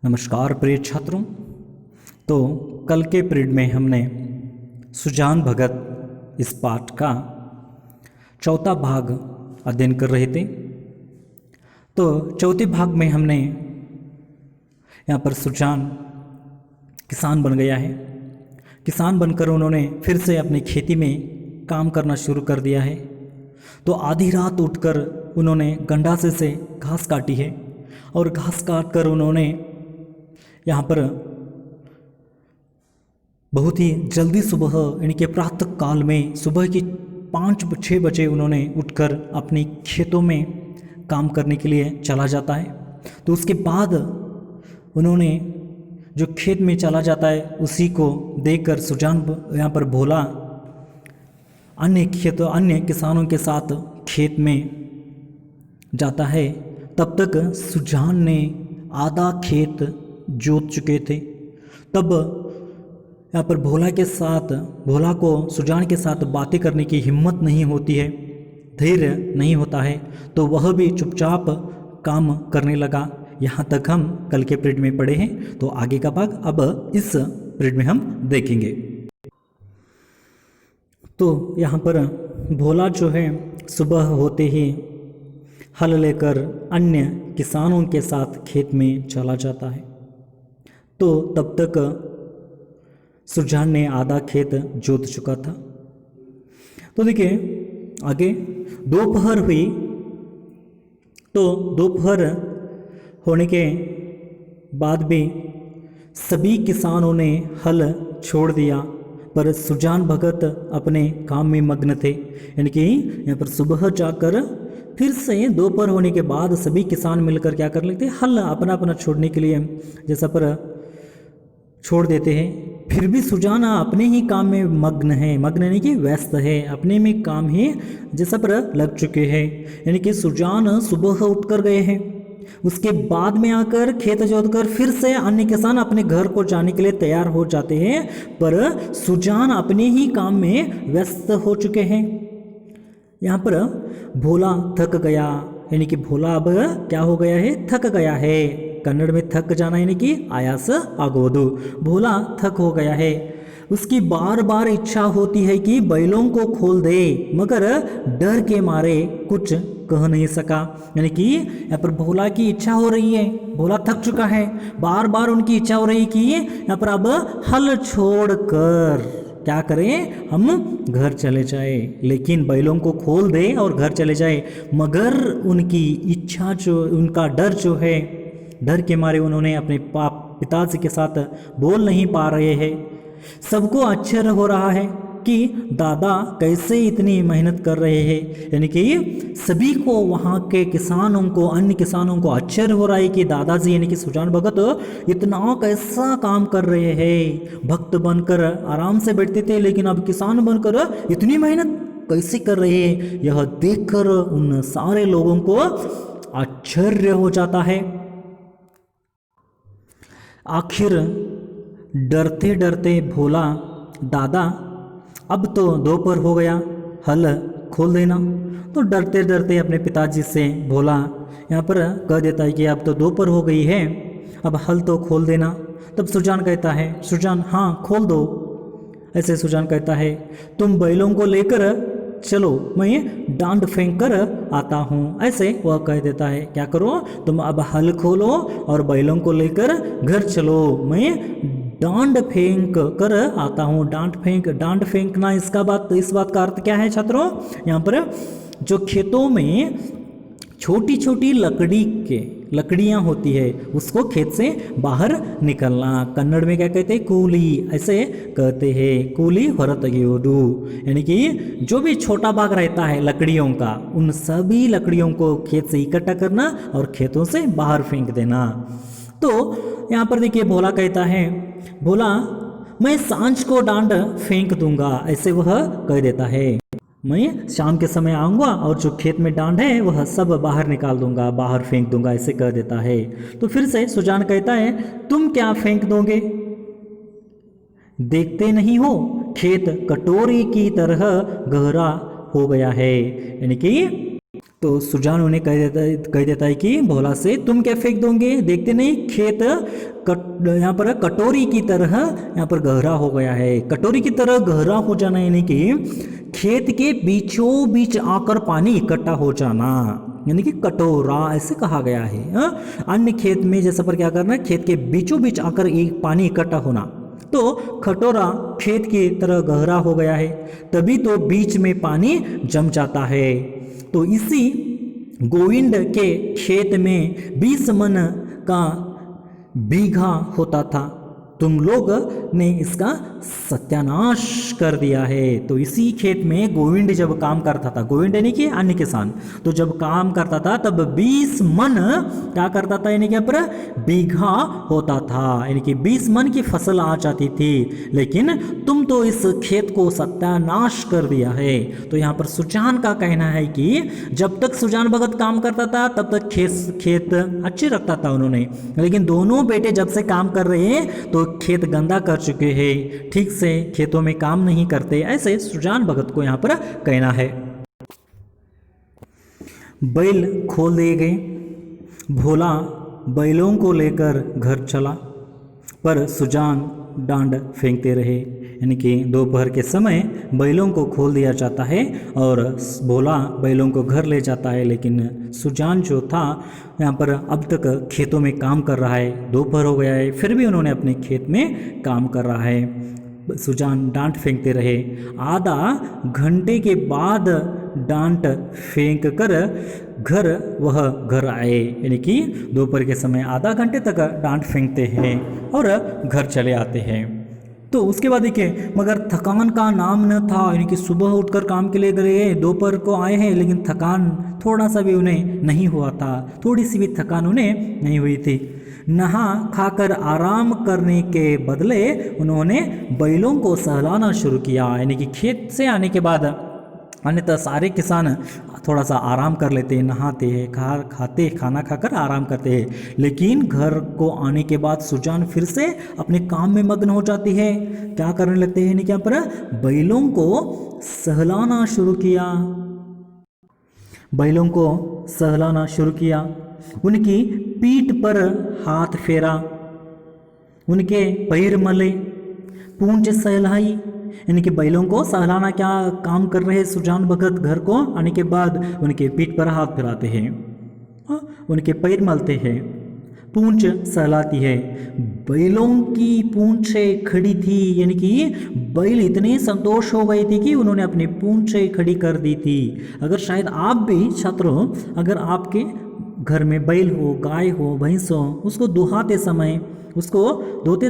नमस्कार प्रिय छात्रों। तो कल के पीरियड में हमने सुजान भगत इस पाठ का चौथा भाग अध्ययन कर रहे थे। तो चौथे भाग में हमने यहाँ पर सुजान किसान बन गया है। किसान बनकर उन्होंने फिर से अपनी खेती में काम करना शुरू कर दिया है। तो आधी रात उठकर उन्होंने गंडासे से घास काटी है और घास काट कर उन्होंने यहाँ पर बहुत ही जल्दी सुबह यानी कि प्रातः काल में सुबह की 5-6 बजे उन्होंने उठकर अपनी खेतों में काम करने के लिए चला जाता है। तो उसके बाद उन्होंने जो खेत में चला जाता है उसी को देखकर सुजान यहाँ पर भोला अन्य किसानों के साथ खेत में जाता है। तब तक सुजान ने आधा खेत जोत चुके थे। तब यहाँ पर भोला को सुजान के साथ बातें करने की हिम्मत नहीं होती है, धैर्य नहीं होता है। तो वह भी चुपचाप काम करने लगा। यहाँ तक हम कल के पीरियड में पढ़े हैं। तो आगे का भाग अब इस पीरियड में हम देखेंगे। तो यहाँ पर भोला जो है सुबह होते ही हल लेकर अन्य किसानों के साथ खेत में चला जाता है। तो तब तक सुजान ने आधा खेत जोत चुका था। तो देखिए आगे दोपहर हुई। तो दोपहर होने के बाद भी सभी किसानों ने हल छोड़ दिया, पर सुजान भगत अपने काम में मग्न थे। यानी कि यहाँ पर सुबह जाकर फिर से दोपहर होने के बाद सभी किसान मिलकर क्या कर लेते हैं, हल अपना अपना छोड़ने के लिए जैसा पर छोड़ देते हैं। फिर भी सुजान अपने ही काम में मग्न है, मग्न यानी कि व्यस्त है, अपने में काम ही जैसा पर लग चुके हैं। यानी कि सुजान सुबह उठकर गए हैं, उसके बाद में आकर खेत जोतकर फिर से अन्य किसान अपने घर को जाने के लिए तैयार हो जाते हैं, पर सुजान अपने ही काम में व्यस्त हो चुके हैं। यहाँ पर भोला थक गया, यानी कि भोला अब क्या हो गया है, थक गया है। कन्नड़ में थक जाना यानी कि आयास आगोदु। भोला थक हो गया है। उसकी बार बार इच्छा होती है कि बैलों को खोल दे, मगर डर के मारे कुछ कह नहीं सका। यानी कि यहाँ पर भोला की इच्छा हो रही है, भोला थक चुका है, बार बार उनकी इच्छा हो रही है कि यहाँ पर अब हल छोड़कर क्या करें, हम घर चले जाए, लेकिन बैलों को खोल दे और घर चले जाए। मगर उनकी इच्छा जो, उनका डर जो है, डर के मारे उन्होंने अपने पिताजी के साथ बोल नहीं पा रहे हैं। सबको आश्चर्य हो रहा है कि दादा कैसे इतनी मेहनत कर रहे हैं। यानी कि सभी को, वहाँ के किसानों को, अन्य किसानों को आश्चर्य हो रहा है कि दादाजी यानी कि सुजान भगत इतना कैसा काम कर रहे हैं। भक्त बनकर आराम से बैठते थे, लेकिन अब किसान बनकर इतनी मेहनत कैसे कर रहे हैं। यह देखकर उन सारे लोगों को आश्चर्य हो जाता है। आखिर डरते डरते भोला, दादा अब तो दोपहर हो गया, हल खोल देना। तो डरते डरते अपने पिताजी से भोला यहाँ पर कह देता है कि अब तो दोपहर हो गई है, अब हल तो खोल देना। तब सुजान कहता है, सुजान हाँ खोल दो। ऐसे सुजान कहता है, तुम बैलों को लेकर चलो, मैं डांड फेंक कर आता हूँ। ऐसे वह कह देता है, क्या करो, तुम अब हल खोलो और बैलों को लेकर घर चलो, मैं डांड फेंक कर आता हूँ। डांड फेंकना, इस बात का अर्थ क्या है छात्रों, यहाँ पर जो खेतों में छोटी छोटी लकड़ियाँ होती है उसको खेत से बाहर निकलना। कन्नड़ में क्या कहते हैं, कूली, ऐसे कहते हैं, कूली ಹೊರತೆಗೆಯುವುದು। यानी कि जो भी छोटा भाग रहता है लकड़ियों का, उन सभी लकड़ियों को खेत से इकट्ठा करना और खेतों से बाहर फेंक देना। तो यहाँ पर देखिए भोला कहता है, भोला मैं सांझ को डांड फेंक दूंगा। ऐसे वह कह देता है, मैं शाम के समय आऊँगा और जो खेत में डांड है वह सब बाहर निकाल दूंगा, बाहर फेंक दूंगा, ऐसे कह देता है। तो फिर से सुजान कहता है, तुम क्या फेंक दोगे, देखते नहीं हो खेत कटोरी की तरह गहरा हो गया है। यानी कि तो सुजान उन्हें कह देता है कि भोला से, तुम क्या फेंक दोगे, देखते नहीं खेत यहाँ पर कटोरी की तरह यहाँ पर गहरा हो गया है। कटोरी की तरह गहरा हो जाना यानी कि खेत के बीचों बीच आकर पानी इकट्ठा हो जाना, यानी कि कटोरा ऐसे कहा गया है। अन्य खेत में जैसा पर क्या करना है, खेत के बीचों बीच आकर एक पानी इकट्ठा होना, तो खटोरा खेत की तरह गहरा हो गया है, तभी तो बीच में पानी जम जाता है। तो इसी गोविंद के खेत में 20 मन का बीघा होता था, तुम लोग ने इसका सत्यानाश कर दिया है। तो इसी खेत में गोविंद जब काम करता था, गोविंद यानी कि अन्य किसान, तो जब काम करता था तब 20 मन क्या करता था, यानी कि पर बीघा होता था, यानी कि 20 मन की फसल आ जाती थी, लेकिन तुम तो इस खेत को सत्यानाश कर दिया है। तो यहाँ पर सुजान का कहना है कि जब तक सुजान भगत काम करता था तब तक खेत अच्छे रखता था उन्होंने, लेकिन दोनों बेटे जब से काम कर रहे हैं तो खेत गंदा कर चुके हैं, ठीक से खेतों में काम नहीं करते, ऐसे सुजान भगत को यहाँ पर कहना है। बैल खोल दिए गए, भोला बैलों को लेकर घर चला, पर सुजान डांड फेंकते रहे, यानी कि दोपहर के समय बैलों को खोल दिया जाता है और भोला बैलों को घर ले जाता है, लेकिन सुजान जो था यहाँ पर अब तक खेतों में काम कर रहा है, दोपहर हो गया है फिर भी उन्होंने अपने खेत में काम कर रहा है। सुजान डांट फेंकते रहे, आधा घंटे के बाद डांट फेंक कर वह घर आए, यानी कि दोपहर के समय आधा घंटे तक डांट फेंकते हैं और घर चले आते हैं। तो उसके बाद देखिए, मगर थकान का नाम न था, यानी कि सुबह उठकर काम के लिए गए, दोपहर को आए हैं, लेकिन थकान थोड़ा सा भी उन्हें नहीं हुआ था, थोड़ी सी भी थकान उन्हें नहीं हुई थी। नहा खाकर आराम करने के बदले उन्होंने बैलों को सहलाना शुरू किया, यानी कि खेत से आने के बाद अन्यतः सारे किसान थोड़ा सा आराम कर लेते हैं, नहाते हैं, खाना खाकर आराम करते हैं, लेकिन घर को आने के बाद सुजान फिर से अपने काम में मग्न हो जाती है। क्या करने लगते हैं, क्या पर बैलों को सहलाना शुरू किया, बैलों को सहलाना शुरू किया, उनकी पीठ पर हाथ फेरा, उनके पैर मले, पूंछ सहलाई, यानी कि बैलों को सहलाना क्या काम कर रहे हैं सुजान भगत। घर को आने के बाद उनके पीठ पर हाथ फैलाते हैं, उनके पैर मलते हैं, पूंछ सहलाती है। बैलों की पूंछें खड़ी थी, यानी कि बैल इतने संतोष हो गए थे कि उन्होंने अपनी पूंछें खड़ी कर दी थी। अगर शायद आप भी छात्रों, अगर आपके घर में बैल हो, गाय हो, भैंस हो, उसको धोते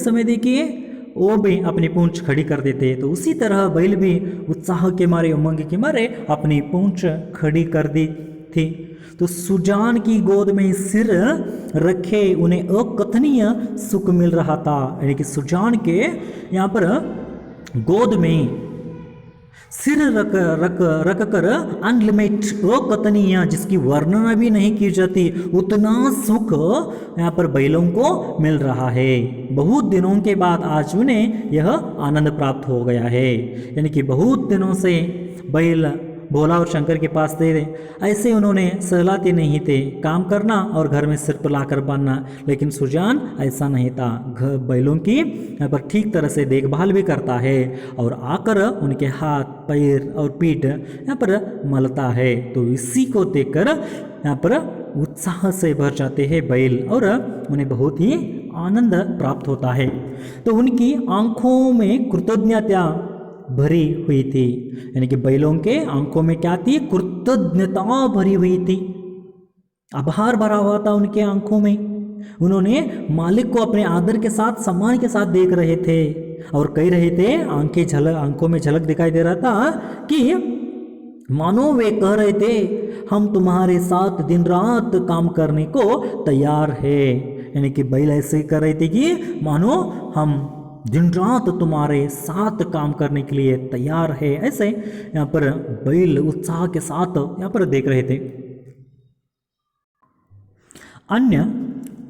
समय देखिए वो भी अपनी पूंछ खड़ी कर देते, तो उसी तरह बैल भी उत्साह के मारे, उमंग के मारे अपनी पूंछ खड़ी कर दी थी। तो सुजान की गोद में सिर रखे उन्हें अकथनीय सुख मिल रहा था, यानी कि सुजान के यहाँ पर गोद में सिर रख कर अनलिमिट अकथनीय, जिसकी वर्णना भी नहीं की जाती, उतना सुख यहाँ पर बैलों को मिल रहा है। बहुत दिनों के बाद आज उन्हें यह आनंद प्राप्त हो गया है, यानी कि बहुत दिनों से बैल भोला और शंकर के पास थे, ऐसे उन्होंने सहलाते नहीं थे, काम करना और घर में सिर पर लाकर बांधना, लेकिन सुजान ऐसा नहीं था, बैलों की यहाँ पर ठीक तरह से देखभाल भी करता है और आकर उनके हाथ, पैर और पीठ यहाँ पर मलता है। तो इसी को देखकर यहाँ पर उत्साह से भर जाते हैं बैल और उन्हें बहुत ही आनंद प्राप्त होता है। तो उनकी आंखों में कृतज्ञता भरी हुई थी, यानी कि बैलों के आंखों में क्या थी, कृतज्ञता भरी हुई थी, आभार भरा हुआ था उनके आंखों में। उन्होंने मालिक को अपने आदर के साथ, सम्मान के साथ देख रहे थे और कह रहे थे, आंखों में झलक दिखाई दे रहा था कि मानो वे कह रहे थे, हम तुम्हारे साथ दिन रात काम करने को तैयार है, यानी कि बैल ऐसे कर रहे थे कि मानो हम दिन रात तुम्हारे साथ काम करने के लिए तैयार है, ऐसे यहाँ पर बैल उत्साह के साथ यहाँ पर देख रहे थे। अन्य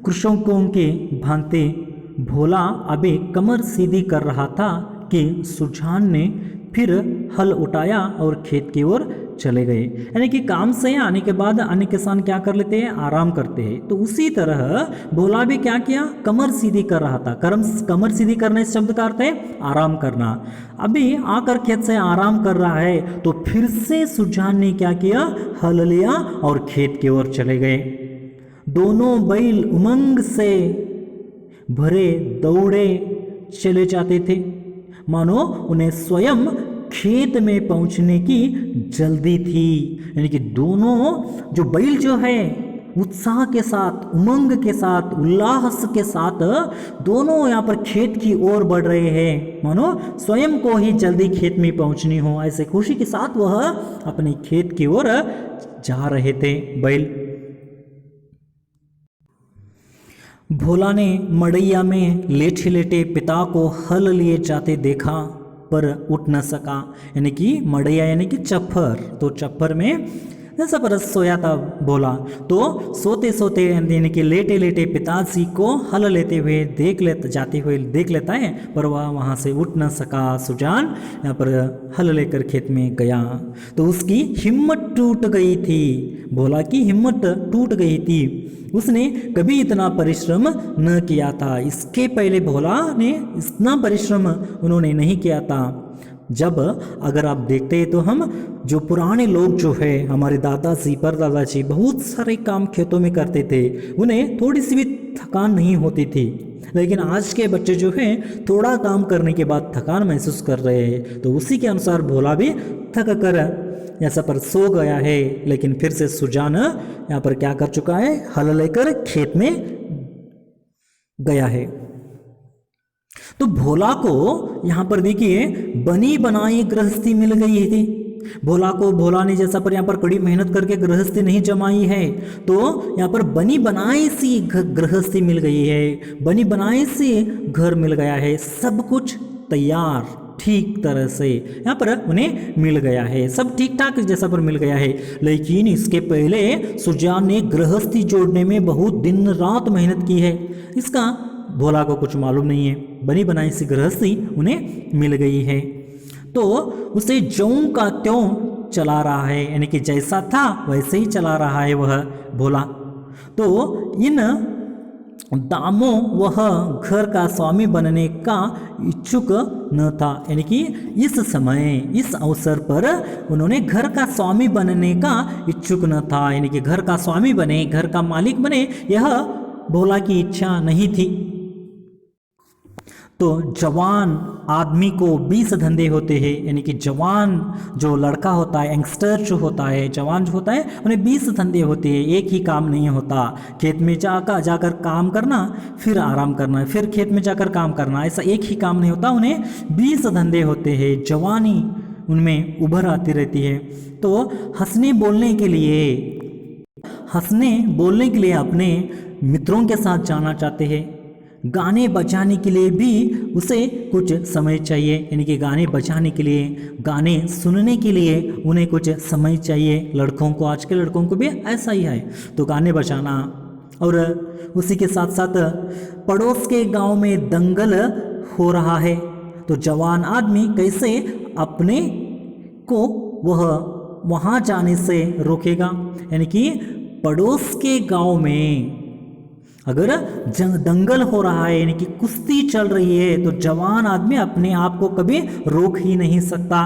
कृषकों के भांति भोला अभी कमर सीधी कर रहा था कि सुजान ने फिर हल उठाया और खेत की ओर चले गए। यानी कि काम से आने के बाद अन्य किसान क्या कर लेते हैं, आराम करते हैं। तो उसी तरह भोला भी क्या किया, कमर सीधी कर रहा था। कमर सीधी करने इस शब्द का अर्थ है आराम करना। अभी आकर खेत से आराम कर रहा है तो फिर से सुजान ने क्या किया, हल लिया और खेत की ओर चले गए। दोनों बैल उमंग से भरे दौड़े चले जाते थे, मानो उन्हें स्वयं खेत में पहुंचने की जल्दी थी। यानी कि दोनों जो बैल जो है उत्साह के साथ, उमंग के साथ, उल्लास के साथ दोनों यहाँ पर खेत की ओर बढ़ रहे हैं, मानो स्वयं को ही जल्दी खेत में पहुंचनी हो, ऐसे खुशी के साथ वह अपने खेत की ओर जा रहे थे बैल। भोला ने मड़ैया में लेटे लेटे पिता को हल लिए जाते देखा पर उठ न सका। यानी कि मड़ैया यानी कि चप्पर, तो चप्पर में जैसा पर सोया था भोला, तो सोते सोते यानी कि लेटे लेटे पिताजी को हल लेते हुए जाते हुए देख लेता है, पर वह वहाँ से उठ न सका। सुजान यहाँ पर हल लेकर खेत में गया तो उसकी हिम्मत टूट गई थी। भोला की हिम्मत टूट गई थी, उसने कभी इतना परिश्रम न किया था। इसके पहले भोला ने इतना परिश्रम उन्होंने नहीं किया था। जब अगर आप देखते हैं तो हम जो पुराने लोग जो है, हमारे दादाजी परदादाजी बहुत सारे काम खेतों में करते थे, उन्हें थोड़ी सी भी थकान नहीं होती थी। लेकिन आज के बच्चे जो हैं थोड़ा काम करने के बाद थकान महसूस कर रहे हैं। तो उसी के अनुसार भोला भी थक कर ऐसा पर सो गया है। लेकिन फिर से सुजान यहाँ पर क्या कर चुका है, हल लेकर खेत में गया है। तो भोला को यहाँ पर देखिए बनी बनाई गृहस्थी मिल गई थी। भोला ने जैसा पर यहाँ पर कड़ी मेहनत करके गृहस्थी नहीं जमाई है, तो यहाँ पर बनी बनाई सी गृहस्थी मिल गई है, बनी बनाई सी घर मिल गया है, सब कुछ तैयार ठीक तरह से यहाँ पर उन्हें मिल गया है, सब ठीक ठाक जैसा पर मिल गया है। लेकिन इसके पहले सुजान ने गृहस्थी जोड़ने में बहुत दिन रात मेहनत की है, इसका भोला को कुछ मालूम नहीं है। बनी बनाई सी गृहस्थी उन्हें मिल गई है तो उसे ज्यों का त्यों चला रहा है, यानी कि जैसा था वैसे ही चला रहा है वह भोला। तो इन दामों वह घर का स्वामी बनने का इच्छुक न था। यानी कि इस समय इस अवसर पर उन्होंने घर का स्वामी बनने का इच्छुक न था, यानी कि घर का स्वामी बने, घर का मालिक बने, यह भोला की इच्छा नहीं थी। तो जवान आदमी को 20 धंधे होते हैं, यानी कि जवान जो लड़का होता है, यंगस्टर जो होता है, जवान जो होता है, उन्हें 20 धंधे होते हैं, एक ही काम नहीं होता। खेत में जाकर काम करना, फिर आराम करना, फिर खेत में जाकर काम करना, ऐसा एक ही काम नहीं होता, उन्हें 20 धंधे होते हैं। जवानी उनमें उभर आती रहती है। तो हंसने बोलने के लिए अपने मित्रों के साथ जाना चाहते हैं। गाने बजाने के लिए भी उसे कुछ समय चाहिए, यानी कि गाने बजाने के लिए, गाने सुनने के लिए उन्हें कुछ समय चाहिए। लड़कों को, आज के लड़कों को भी ऐसा ही है। तो गाने बजाना, और उसी के साथ साथ पड़ोस के गांव में दंगल हो रहा है, तो जवान आदमी कैसे अपने को वह वहाँ जाने से रोकेगा। यानी कि पड़ोस के गांव में अगर दंगल हो रहा है, यानी कि कुश्ती चल रही है, तो जवान आदमी अपने आप को कभी रोक ही नहीं सकता,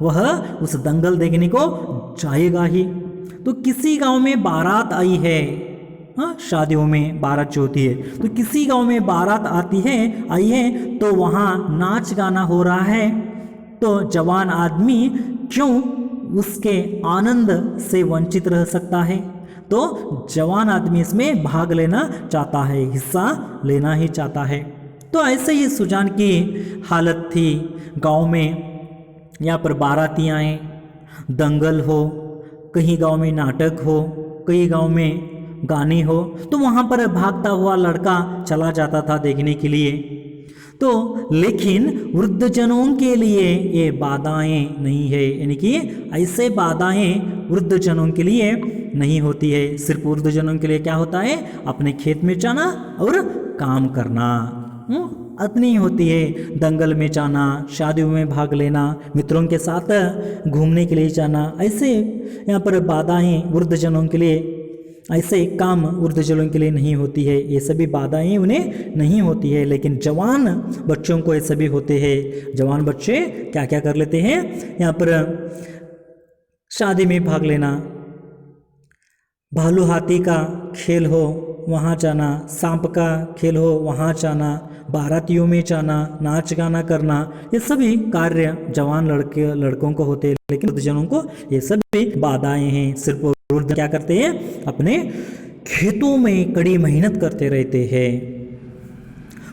वह उस दंगल देखने को जाएगा ही। तो किसी गांव में बारात आई है, शादियों में बारात जो होती है, तो किसी गांव में बारात आई है, तो वहाँ नाच गाना हो रहा है, तो जवान आदमी क्यों उसके आनंद से वंचित रह सकता है। तो जवान आदमी इसमें भाग लेना चाहता है, हिस्सा लेना ही चाहता है। तो ऐसे ही सुजान की हालत थी। गांव में यहाँ पर बाराती आए, दंगल हो, कहीं गांव में नाटक हो, कहीं गांव में गाने हो, तो वहाँ पर भागता हुआ लड़का चला जाता था देखने के लिए। तो लेकिन वृद्धजनों के लिए ये बाधाएं नहीं है, यानी कि ऐसे बाधाएं वृद्धजनों के लिए नहीं होती है। सिर्फ वृद्धजनों के लिए क्या होता है, अपने खेत में जाना और काम करना। अपनी ही होती है। दंगल में जाना, शादियों में भाग लेना, मित्रों के साथ घूमने के लिए जाना, ऐसे यहाँ पर बाधाएं वृद्धजनों के लिए, ऐसे काम वृद्धजनों के लिए नहीं होती है। ये सभी बाधाएं उन्हें नहीं होती है। लेकिन जवान बच्चों को ये सभी होते हैं। जवान बच्चे क्या क्या कर लेते हैं, यहाँ पर शादी में भाग लेना, भालू हाथी का खेल हो वहाँ जाना, सांप का खेल हो वहाँ जाना, बारातियों में जाना, नाच गाना करना, ये सभी कार्य जवान लड़कों को होते हैं। लेकिन वृद्धजनों को ये सभी बाधाएं हैं। सिर्फ वृद्ध क्या करते हैं, अपने खेतों में कड़ी मेहनत करते रहते हैं।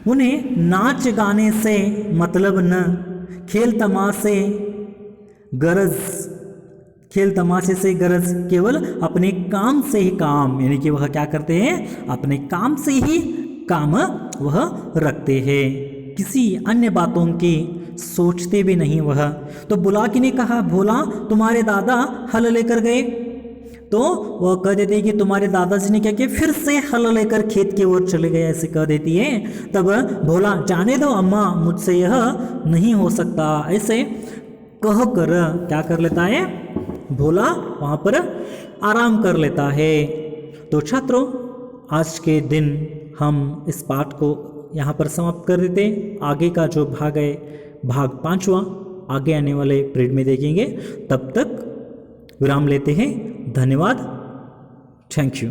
उन्हें नाच गाने से मतलब न, खेल तमाशे से गरज, केवल अपने काम से ही काम, यानी कि वह क्या करते हैं, अपने काम से ही काम वह रखते हैं, किसी अन्य बातों की सोचते भी नहीं वह। तो बुलाकी ने कहा, भोला तुम्हारे दादा हल लेकर गए। तो वह कह देते हैं कि तुम्हारे दादाजी ने क्या किया, फिर से हल लेकर खेत की ओर चले गए, ऐसे कह देती है। तब भोला, जाने दो अम्मा, मुझसे यह नहीं हो सकता, ऐसे कह कर क्या कर लेता है, भोला वहाँ पर आराम कर लेता है। तो छात्रों, आज के दिन हम इस पाठ को यहाँ पर समाप्त कर देते हैं। आगे का जो भाग है, भाग 5वां, आगे आने वाले पीरियड में देखेंगे। तब तक विराम लेते हैं। धन्यवाद। Thank you.